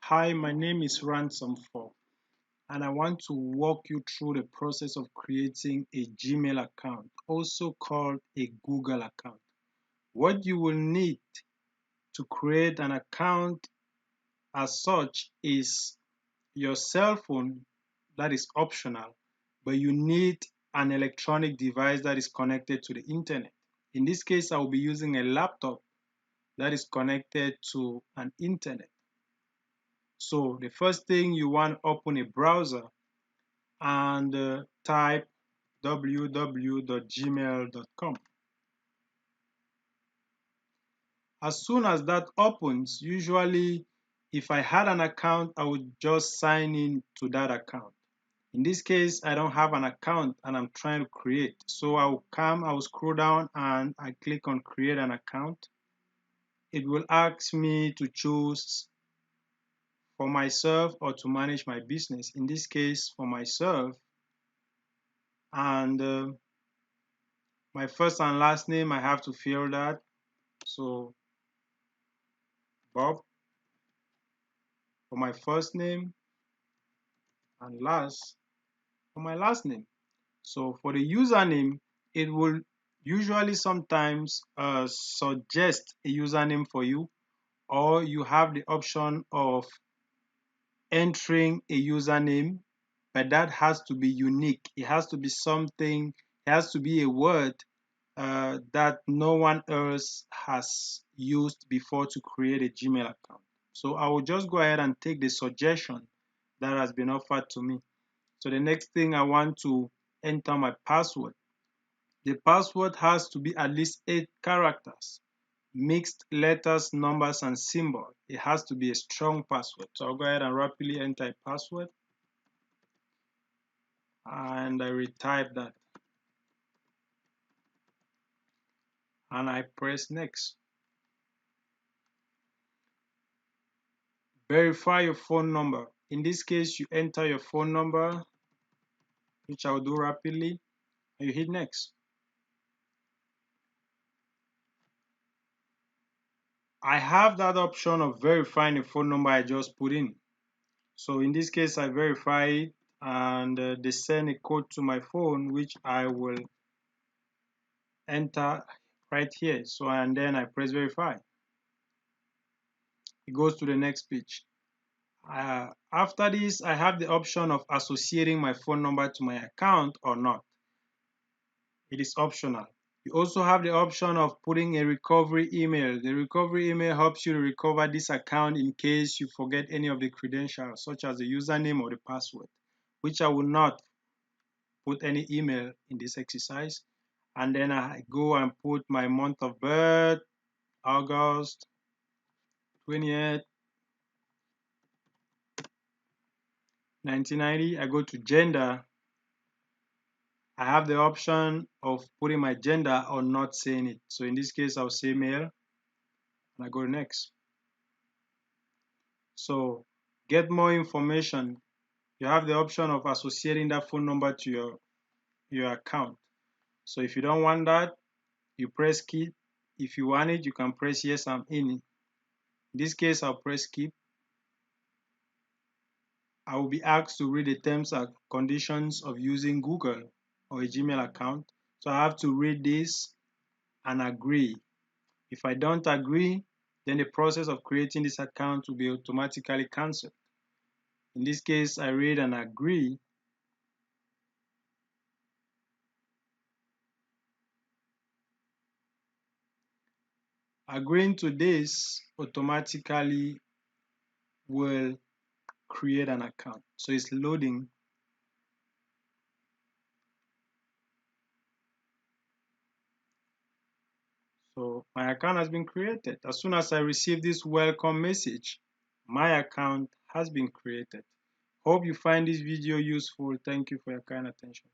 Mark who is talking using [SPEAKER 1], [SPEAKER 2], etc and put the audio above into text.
[SPEAKER 1] Hi, my name is Ransom4, and I want to walk you through the process of creating a Gmail account, also called a Google account. What you will need to create an account as such is your cell phone, that is optional, but you need an electronic device that is connected to the internet. In this case, I will be using a laptop that is connected to an internet. So the first thing, you want to open a browser and type www.gmail.com. As soon as that opens, usually if I had an account, I would just sign in to that account. In this case, I don't have an account and I'm trying to create. So I will scroll down and I click on create an account. It will ask me to choose for myself or to manage my business. In this case, for myself, and my first and last name, I have to fill that. So Bob for my first name and last for my last name. So for the username, it will usually sometimes suggest a username for you, or you have the option of entering a username, but that has to be unique. It has to be something, it has to be a word that no one else has used before to create a Gmail account. So I will just go ahead and take the suggestion that has been offered to me. So the next thing, I want to enter my password. The password has to be at least 8 characters, mixed letters, numbers, and symbols. It has to be a strong password. So I'll go ahead and rapidly enter a password and I retype that and I press next. Verify your phone number. In this case, you enter your phone number, which I'll do rapidly, and you hit next. I have that option of verifying the phone number I just put in. So in this case, I verify it and they send a code to my phone, which I will enter right here. So, and then I press verify. It goes to the next page. After this, I have the option of associating my phone number to my account or not. It is optional. You also have the option of putting a recovery email. The recovery email helps you to recover this account in case you forget any of the credentials, such as the username or the password, which I will not put any email in this exercise. And then I go and put my month of birth, August 28th, 1990. I go to gender. I have the option of putting my gender or not saying it. So in this case, I'll say male, and I go to next. So get more information. You have the option of associating that phone number to your account. So if you don't want that, you press keep. If you want it, you can press yes, I'm in. In this case, I'll press keep. I will be asked to read the terms and conditions of using Google or a Gmail account. So I have to read this and agree. If I don't agree, then the process of creating this account will be automatically cancelled. In this case, I read and agree. Agreeing to this automatically will create an account. So it's loading. So my account has been created. As soon as I receive this welcome message, my account has been created. Hope you find this video useful. Thank you for your kind attention.